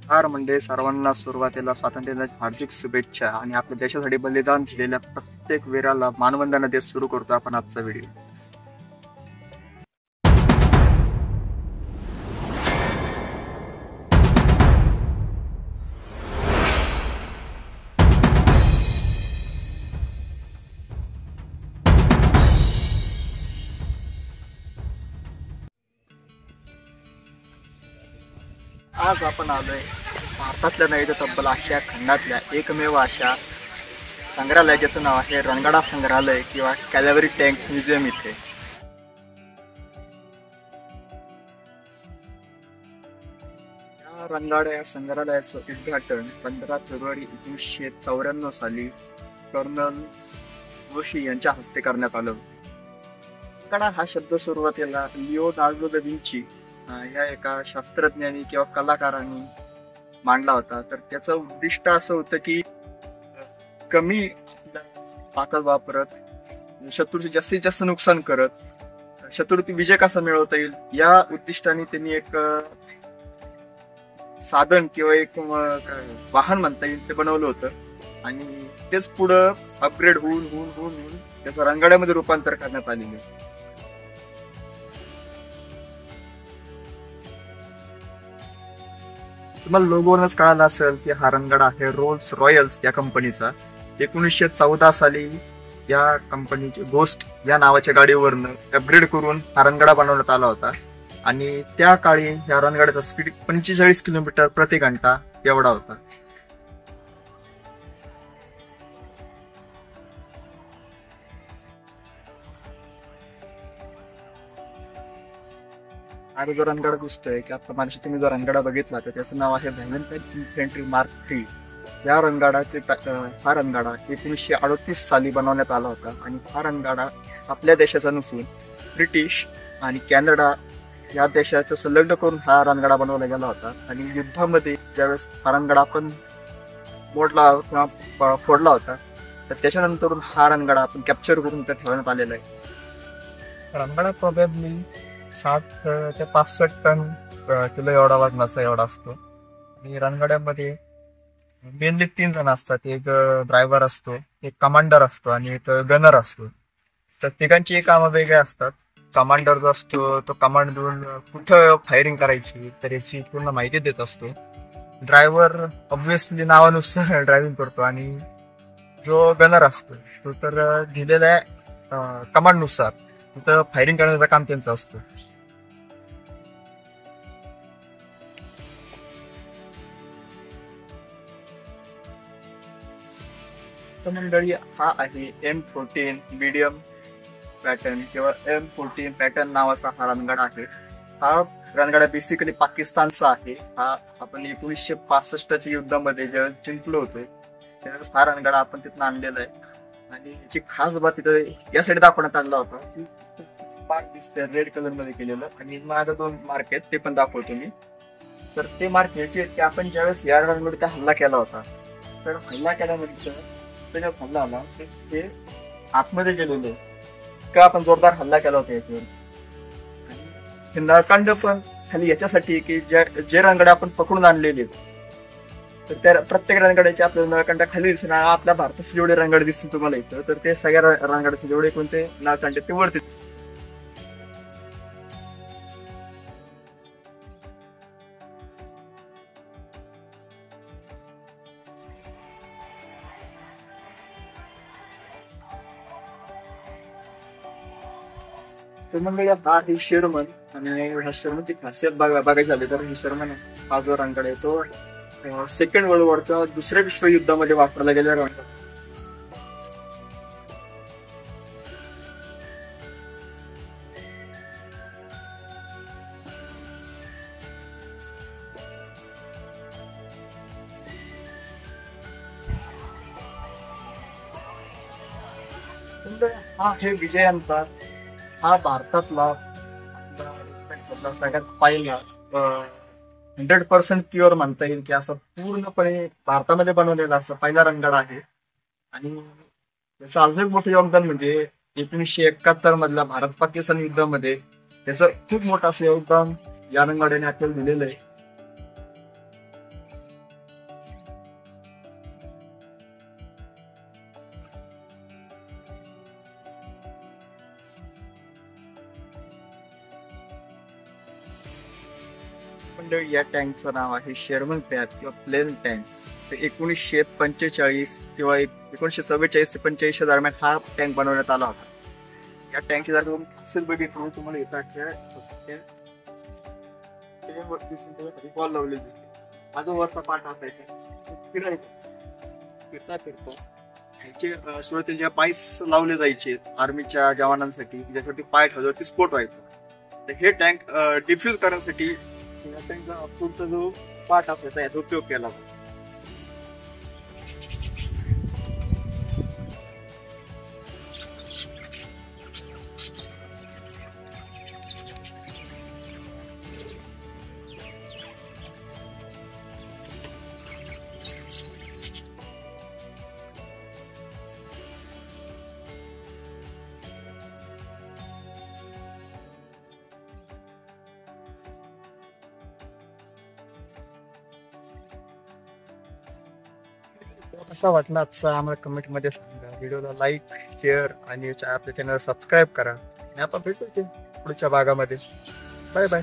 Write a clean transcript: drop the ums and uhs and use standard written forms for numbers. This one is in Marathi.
नमस्कार म्हणजे सर्वांना सुरुवातीला स्वातंत्र्य दिनाच्या हार्दिक शुभेच्छा आणि आपल्या देशासाठी बलिदान दिलेल्या प्रत्येक वीराला मानवंदना देत सुरू करतो आपण आजचा व्हिडिओ. आज आपण आलोय भारतातल्या नाही तर तब्बल आशिया खंडातल्या एकमेव अशा संग्रहालय ज्याचं नाव आहे रणगाडा संग्रहालय किंवा कॅलवरी टँक म्युझियम इथे. या रणगाडा संग्रहालयाचं उद्घाटन 15 फेब्रुवारी 1994 साली कर्नल जोशी यांच्या हस्ते करण्यात आलं. रणगाडा हा शब्द सुरुवातीला लिओनार्डो दा विंची या एका शास्त्रज्ञानी किंवा कलाकारांनी मांडला होता. तर त्याचं उद्दिष्ट असं होतं की कमी ताकद वापरत शत्रूचे जास्तीत जास्त नुकसान करत शत्रूवरती विजय कसा मिळवता येईल या उद्दिष्टाने त्यांनी एक साधन किंवा एक वाहन म्हणता येईल ते बनवलं होतं आणि तेच पुढं अपग्रेड होऊन होऊन होऊन होऊन त्याचं रणगाड्यामध्ये रूपांतर करण्यात आलेलं. तुम्हाला लोगोवरूनच कळालं असेल की हा रणगाडा आहे रोल्स रॉयल्स या कंपनीचा. 1914 साली या कंपनीची घोस्ट या नावाच्या गाडीवरनं अपग्रेड करून हा रणगाडा बनवण्यात आला होता आणि त्या काळी या रणगाड्याचा स्पीड 45 किलोमीटर प्रति घंटा एवढा होता. हा जो रणगाडा दिसतोय की आता माझ्या तुम्ही जो रणगाडा बघितला तर त्याचं नाव आहे व्हॅलेंटाईन इन्फंट्री मार्क 3. या रणगाडाचे हा रणगाडा 1938 साली बनवण्यात आला होता आणि हा रणगाडा आपल्या देशाचा नसून ब्रिटिश आणि कॅनडा या देशाचं संलग्न करून हा रणगाडा बनवला गेला होता आणि युद्धामध्ये ज्यावेळेस हा रणगाडा आपण मोडला किंवा फोडला होता तर त्याच्यानंतर हा रणगाडा आपण कॅप्चर करून तर ठेवण्यात आलेला आहे. रणगाडा प्रोबॅबली 60 ते 65 टन किलो एवढा वजनाचा एवढा असतो आणि रणगाड्यामध्ये मेनली 3 जण असतात. एक ड्रायव्हर असतो, एक कमांडर असतो आणि एक गनर असतो. तर तिघांची कामं वेगळे असतात. कमांडर जो असतो तो कमांड देऊन कुठं फायरिंग करायची तर याची पूर्ण माहिती देत असतो. ड्रायव्हर ऑब्व्हियसली नावानुसार ड्रायव्हिंग करतो आणि जो गनर असतो तो तर दिलेल्या कमांडनुसार तिथं फायरिंग करण्याचं काम त्यांचं असतं. मंडळी हा आहे M14 मीडियम पॅटर्न किंवा M14 पॅटर्न नावाचा हा रणगाडा आहे. हा रणगाडा बेसिकली पाकिस्तानचा आहे. हा आपण 1965च्या युद्धामध्ये जेव्हा जिंकलो होतो त्यावेळेस हा रणगाडा आपण तिथून आणलेला आहे आणि याची खास बात तिथं या साईड दाखवण्यात आणला होता की मार्क दिसते रेड कलर मध्ये केलेलं आणि माझा 2 मार्क आहेत ते पण दाखवतो मी. तर ते मार्क याचे की आपण ज्यावेळेस या रणगाडीचा हल्ला केला होता तर हल्ला केल्यानंतर हल्ला आला ते आतमध्ये गेलेले का आपण जोरदार हल्ला केला होता याच्यावर. नळकांड पण खाली याच्यासाठी की जे रणगाडे आपण पकडून आणलेले तर त्या प्रत्येक रणगाड्याचे आपल्याला नळकांड खाली दिसणार. आपल्या भारताचे जेवढे रणगाडे दिसतील तुम्हाला इथं तर ते सगळ्या रणगाड्याचे जेवढे कोणते नळकांड ते वरती दिसतील. हा ही शेरमन आणि ह्या शर्मनची खासियत बघायची झाली तर ही शर्मन हा जो रणगाडा आहे तो सेकंड वर्ल्ड वॉरच्या दुसऱ्या विश्वयुद्धामध्ये वापरला गेलेला रणगाडा. हा हे विजयांचा हा भारतातला सगळ्यात पहिला 100% प्युअर म्हणता येईल की असं पूर्णपणे भारतामध्ये बनवलेला असं पहिला रणगाडा आहे. आणि त्याचं अजून एक मोठं योगदान म्हणजे 1971 मधल्या भारत पाकिस्तान युद्धामध्ये त्याचं खूप मोठं असं योगदान या रणगाड्याने आपल्याला दिलेलं आहे. मंडळी, या टँकचं नाव आहे शेरमन टँक किंवा प्लेन टँक. ते 1945 किंवा 1944 ते 45 दरम्यान हा टँक बनवण्यात आला होता. या टँकची जर तुम्ही पिक्चर बघितलं तुम्हाला येतात बॉल लावलेली दिसते. हा जो वरचा पाठ असायचा फिरता ह्याचे सुरुवातीला ज्या पाईस लावले जायचे आर्मीच्या जवानांसाठी ज्यासाठी पाय ठेवल्यावरती स्फोट व्हायचा. तर हे टँक डिफ्यूज करण्यासाठी त्यांचा पुढचा जो पार्ट असायचा याचा उपयोग केला. कसा वाटला आजचा आम्हाला कमेंट मध्ये सांगा. व्हिडिओला लाईक शेअर आणि आपल्या चॅनल सबस्क्राईब करा आणि आपण भेटू पुढच्या भागामध्ये. Bye bye.